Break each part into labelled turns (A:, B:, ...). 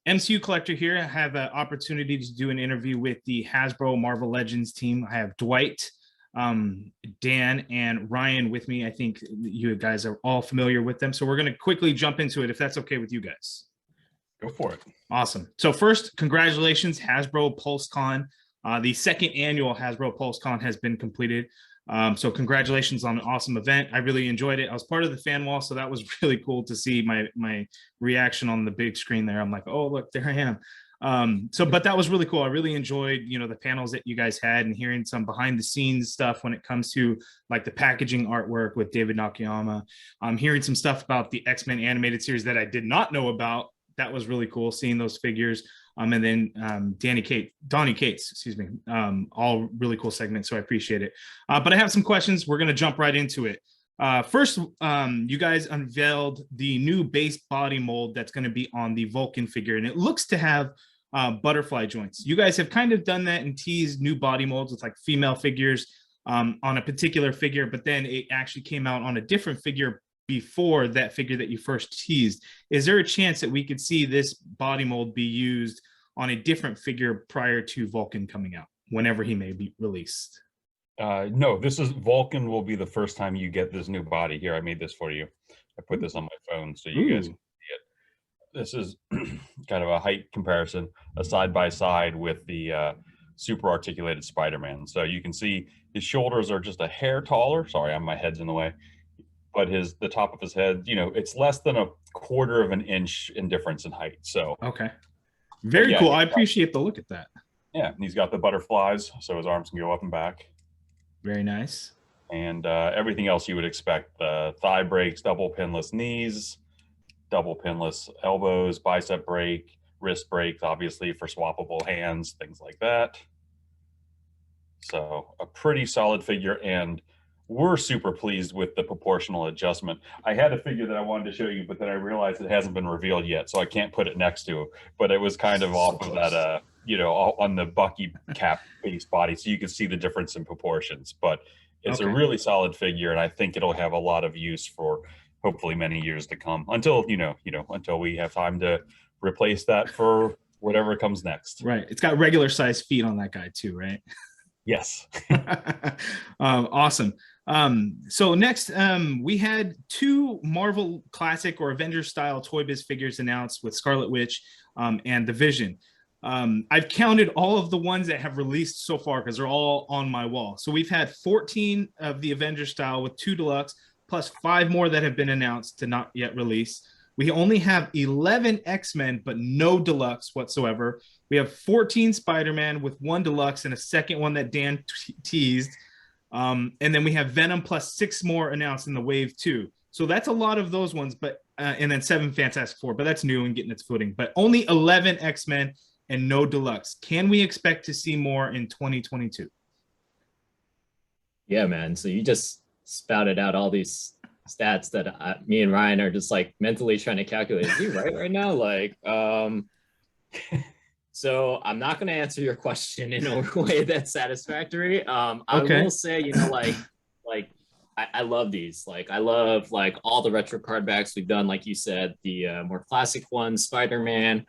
A: MCU Collector here. I have an opportunity to do an interview with the Hasbro Marvel Legends team. I have Dwight, Dan, and Ryan with me. I think you guys are all familiar with them. So we're going to quickly jump into it if that's okay with you guys.
B: Go for it.
A: Awesome. So first, congratulations, Hasbro PulseCon. The second annual Hasbro PulseCon has been completed. So congratulations on an awesome event. I really enjoyed it. I was part of the fan wall, so that was really cool to see my reaction on the big screen there. I'm like, oh, look, there I am. But that was really cool. I really enjoyed, the panels that you guys had and hearing some behind the scenes stuff when it comes to like the packaging artwork with David Nakayama. Hearing some stuff about the X-Men animated series that I did not know about. That was really cool seeing those figures. And then Donnie Cates, excuse me, all really cool segments. So I appreciate it. But I have some questions. We're going to jump right into it. First, you guys unveiled the new base body mold that's going to be on the VULCAN figure, and it looks to have butterfly joints. You guys have kind of done that and teased new body molds with like female figures on a particular figure, but then it actually came out on a different figure before that figure that you first teased. Is there a chance that we could see this body mold be used on a different figure prior to VULCAN coming out, whenever he may be released?
B: No, VULCAN will be the first time you get this new body. Here, I made this for you. I put this on my phone so you guys can see it. This is kind of a height comparison, a side by side with the super articulated Spider-Man. So you can see his shoulders are just a hair taller. Sorry, my head's in the way. But the top of his head, it's less than a quarter of an inch in difference in height. So
A: okay, very cool. I appreciate the look at that.
B: Yeah, and he's got the butterflies, so his arms can go up and back.
A: Very nice.
B: And everything else you would expect: the thigh breaks, double pinless knees, double pinless elbows, bicep break, wrist breaks, obviously for swappable hands, things like that. So a pretty solid figure, and we're super pleased with the proportional adjustment. I had a figure that I wanted to show you, but then I realized it hasn't been revealed yet, so I can't put it next to it. But it was kind of off of that, on the Bucky cap base body, so you can see the difference in proportions. But it's a really solid figure, and I think it'll have a lot of use for hopefully many years to come. Until until we have time to replace that for whatever comes next.
A: Right. It's got regular size feet on that guy too, right?
B: Yes.
A: Awesome. So next, we had two Marvel Classic or Avengers style Toy Biz figures announced with Scarlet Witch and the Vision. I've counted all of the ones that have released so far because they're all on my wall. So we've had 14 of the Avengers style with 2 deluxe plus 5 more that have been announced to not yet release. We only have 11 X-Men, but no deluxe whatsoever. We have 14 Spider-Man with 1 deluxe and a second one that Dan teased. And then we have Venom plus 6 more announced in the wave 2. So that's a lot of those ones, but and then 7 Fantastic Four, but that's new and getting its footing. But only 11 X-Men and no deluxe. Can we expect to see more in 2022?
C: Yeah, man. So you just spouted out all these stats that me and Ryan are just like mentally trying to calculate. Is he right now? Like, so I'm not going to answer your question in a way that's satisfactory. I will say, I love these. Like, I love like all the retro card backs we've done. Like you said, the more classic ones, Spider-Man.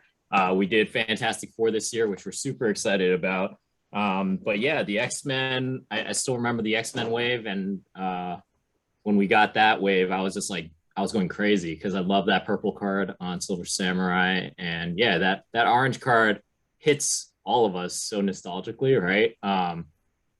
C: We did Fantastic Four this year, which we're super excited about. But yeah, the X-Men, I still remember the X-Men wave, and when we got that wave, I was just like, I was going crazy because I love that purple card on Silver Samurai. And yeah, that orange card hits all of us so nostalgically, right?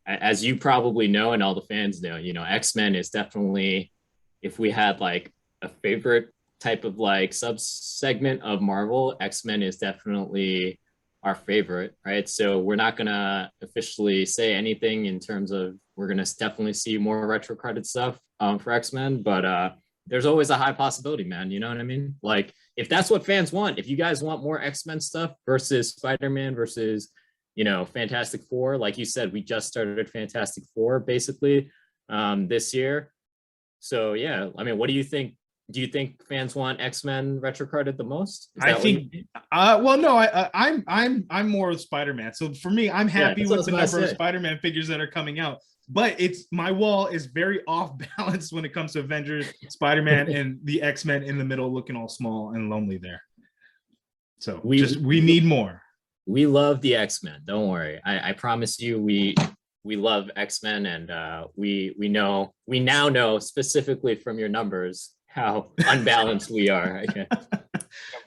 C: As you probably know, and all the fans know, X-Men is definitely, if we had like a favorite type of like sub-segment of Marvel, X-Men is definitely our favorite, right? So we're not gonna officially say anything in terms of we're gonna definitely see more retro carded stuff for X-Men, but there's always a high possibility, man. You know what I mean? Like, if that's what fans want, if you guys want more X-Men stuff versus Spider-Man versus, Fantastic Four, like you said, we just started Fantastic Four basically this year. So yeah, I mean, what do you think? Do you think fans want X-Men retro carded the most?
A: I think. Well, no, I'm more of Spider-Man. So for me, I'm happy with the number of Spider-Man figures that are coming out. But my wall is very off balance when it comes to Avengers, Spider-Man, and the X-Men in the middle looking all small and lonely there. So we need more.
C: We love the X-Men. Don't worry. I promise you, we love X-Men, and we now know specifically from your numbers how unbalanced we are.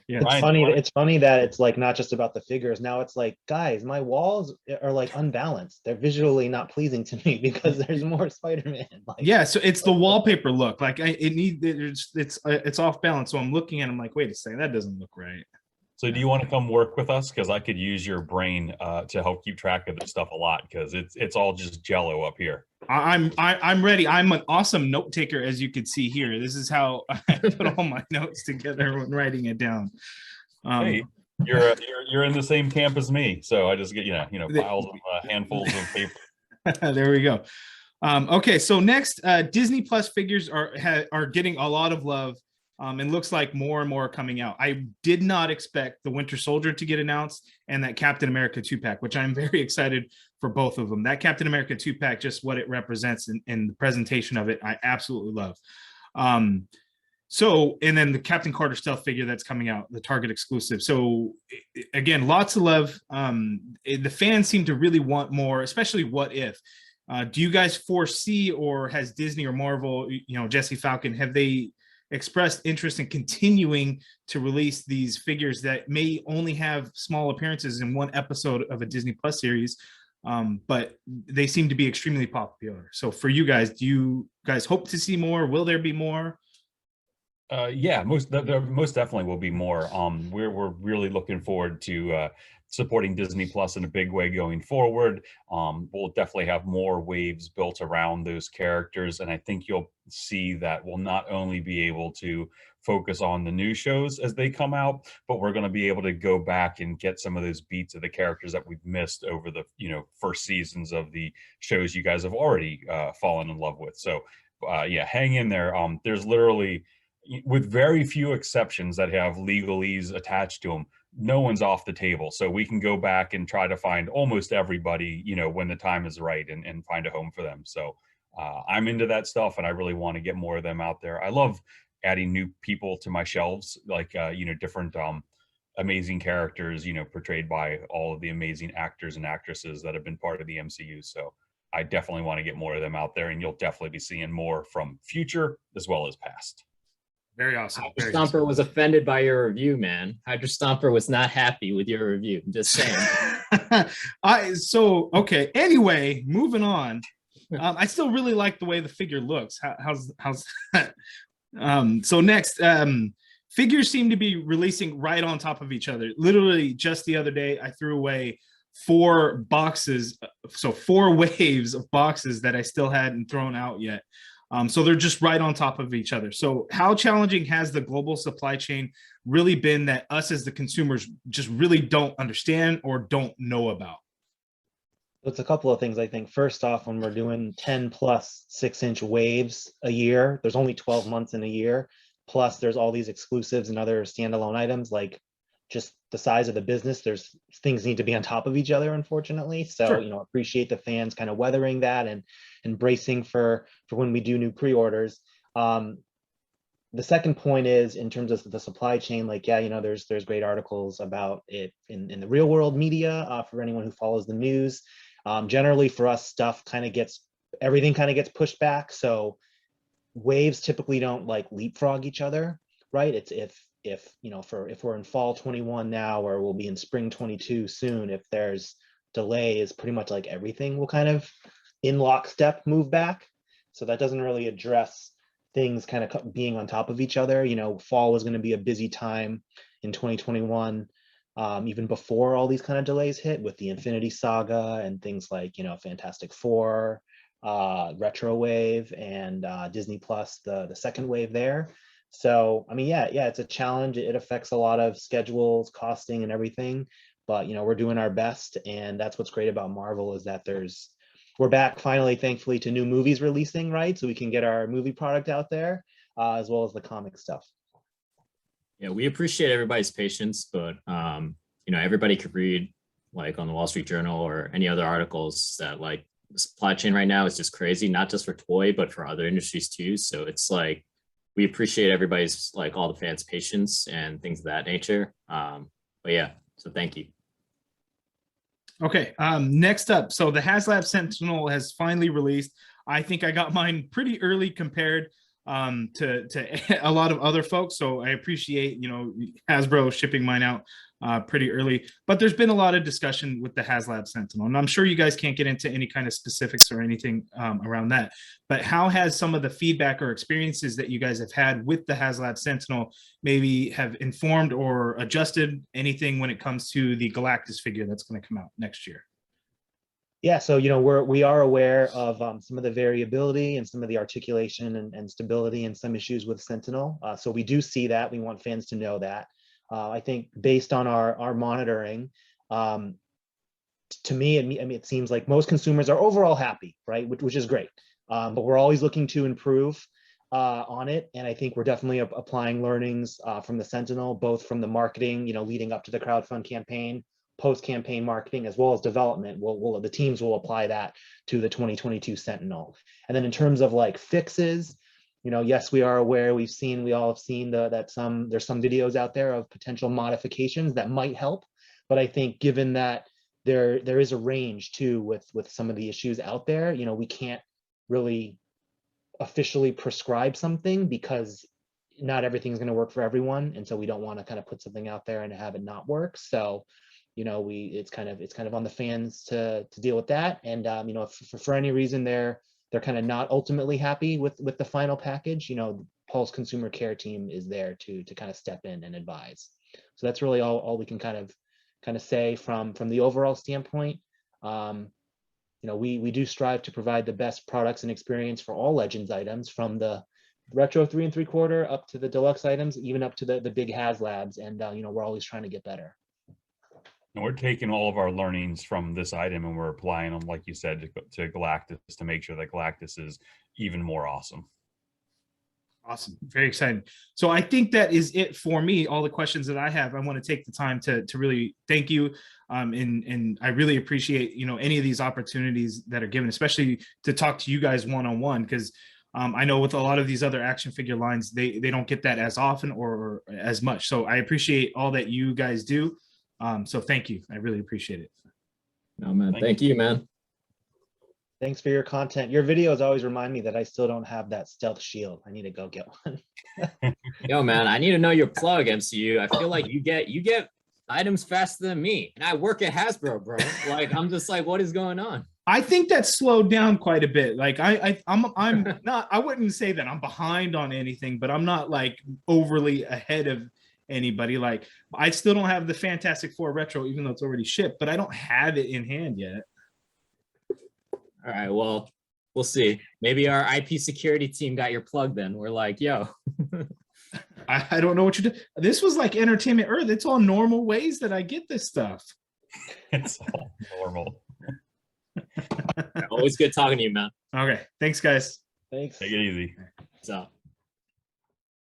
A: Yeah,
D: It's funny that it's like not just about the figures. Now it's like, guys, my walls are like unbalanced. They're visually not pleasing to me because there's more Spider-Man. Like,
A: yeah, so it's the wallpaper look. Like it's off balance. So I'm looking at it, I'm like, wait a second, that doesn't look right.
B: So do you want to come work with us? Because I could use your brain to help keep track of this stuff a lot, because it's all just jello up here.
A: I'm ready. I'm an awesome note taker, as you can see here. This is how I put all my notes together when writing it down.
B: Hey, you're in the same camp as me, so I just get piles of handfuls of paper.
A: There we go. Okay, so next, Disney Plus figures are getting a lot of love. And looks like more and more are coming out. I did not expect the Winter Soldier to get announced and that Captain America 2-pack, which I'm very excited for both of them. That Captain America 2-pack, just what it represents and the presentation of it, I absolutely love. So, and then the Captain Carter stealth figure that's coming out, the Target exclusive. So again, lots of love. The fans seem to really want more, especially What If. Do you guys foresee, or has Disney or Marvel, Jesse Falcon, have they expressed interest in continuing to release these figures that may only have small appearances in one episode of a Disney Plus series, but they seem to be extremely popular? So for you guys, do you guys hope to see more? Will there be more?
B: Yeah, there most definitely will be more. We're really looking forward to supporting Disney Plus in a big way going forward. We'll definitely have more waves built around those characters, and I think you'll see that we'll not only be able to focus on the new shows as they come out, but we're going to be able to go back and get some of those beats of the characters that we've missed over the first seasons of the shows you guys have already fallen in love with. So yeah, hang in there. There's literally, with very few exceptions that have legalese attached to them, no one's off the table. So we can go back and try to find almost everybody, when the time is right, and find a home for them. So I'm into that stuff, and I really want to get more of them out there. I love adding new people to my shelves, like, different amazing characters, portrayed by all of the amazing actors and actresses that have been part of the MCU. So I definitely want to get more of them out there, and you'll definitely be seeing more from future as well as past.
A: Very awesome.
C: Hydra Stomper was offended by your review, man. Hydra Stomper was not happy with your review. I'm just saying.
A: Okay. Anyway, moving on. I still really like the way the figure looks. How's that? So next, figures seem to be releasing right on top of each other. Literally, just the other day, I threw away 4 boxes, so 4 waves of boxes that I still hadn't thrown out yet. So they're just right on top of each other. So how challenging has the global supply chain really been that us as the consumers just really don't understand or don't know about?
D: It's a couple of things, I think. First off, when we're doing 10 plus 6-inch waves a year, there's only 12 months in a year. Plus there's all these exclusives and other standalone items, like just the size of the business. There's things need to be on top of each other, unfortunately. So,
A: sure.
D: Appreciate the fans kind of weathering that and bracing for when we do new pre-orders. The second point is, in terms of the supply chain, like, there's great articles about it in the real world media for anyone who follows the news. Generally for us, everything kind of gets pushed back. So waves typically don't like leapfrog each other, right? It's if we're in fall 21 now, or we'll be in spring 22 soon, if there's delays, pretty much like everything will kind of in lockstep move back. So that doesn't really address things kind of being on top of each other. Fall was going to be a busy time in 2021, even before all these kind of delays hit with the Infinity Saga and things like, Fantastic Four, Retro Wave, and Disney Plus, the second wave there. So, it's a challenge. It affects a lot of schedules, costing, and everything. But, we're doing our best. And that's what's great about Marvel, is that we're back finally, thankfully, to new movies releasing, right? So we can get our movie product out there, as well as the comic stuff.
C: Yeah, we appreciate everybody's patience, but everybody could read, like, on the Wall Street Journal or any other articles, that like the supply chain right now is just crazy, not just for toy, but for other industries too. So it's like, we appreciate everybody's, like, all the fans' patience and things of that nature. But yeah, so thank you.
A: Okay, next up, so the HasLab Sentinel has finally released. I think I got mine pretty early compared to a lot of other folks, so I appreciate, you know, Hasbro shipping mine out pretty early. But there's been a lot of discussion with the HasLab Sentinel, and I'm sure you guys can't get into any kind of specifics or anything around that. But how has some of the feedback or experiences that you guys have had with the HasLab Sentinel maybe have informed or adjusted anything when it comes to the Galactus figure that's going to come out next year?
D: Yeah, so you know we are aware of some of the variability and some of the articulation and stability and some issues with Sentinel. So we do see that. We want fans to know that. I think based on our monitoring, to me, I mean, it seems like most consumers are overall happy, right? Which is great. But we're always looking to improve on it, and I think we're definitely applying learnings from the Sentinel, both from the marketing, you know, leading up to the crowdfund campaign, post-campaign marketing, as well as development. The teams will apply that to the 2022 Sentinel. And then in terms of like fixes, you know, yes, we are aware, we all have seen that there's some videos out there of potential modifications that might help. But I think given that there is a range too with some of the issues out there, you know, we can't really officially prescribe something because not everything's going to work for everyone. And so we don't want to kind of put something out there and have it not work. So you know, it's kind of on the fans to deal with that. And you know, if for any reason they're kind of not ultimately happy with the final package, you know, the Pulse consumer care team is there to kind of step in and advise. So that's really all we can kind of say from the overall standpoint. You know, we do strive to provide the best products and experience for all Legends items, from the retro 3 3/4 up to the deluxe items, even up to the big HasLabs. And you know, we're always trying to get better.
B: And we're taking all of our learnings from this item and we're applying them, like you said, to Galactus to make sure that Galactus is even more awesome.
A: Awesome. Very exciting. So I think that is it for me. All the questions that I have, I want to take the time to really thank you. And I really appreciate, you know, any of these opportunities that are given, especially to talk to you guys one-on-one, because I know with a lot of these other action figure lines, they don't get that as often or as much. So I appreciate all that you guys do. So thank you. I really appreciate it.
C: No, man. Thank you, man.
D: Thanks for your content. Your videos always remind me that I still don't have that stealth shield. I need to go get one.
C: Yo, man, I need to know your plug, MCU. I feel like you get items faster than me, and I work at Hasbro, bro. Like, I'm just like, what is going on?
A: I think that's slowed down quite a bit. Like I'm not, I wouldn't say that I'm behind on anything, but I'm not like overly ahead of anybody. Like, I still don't have the Fantastic Four retro, even though it's already shipped, but I don't have it in hand yet.
C: All right, well, we'll see. Maybe our IP security team got your plug then. We're like, yo.
A: I don't know what you do. This was like Entertainment Earth. It's all normal ways that I get this stuff.
B: It's all normal.
C: Always good talking to you, man.
A: Okay. Thanks, guys.
D: Thanks.
B: Take it easy.
C: So.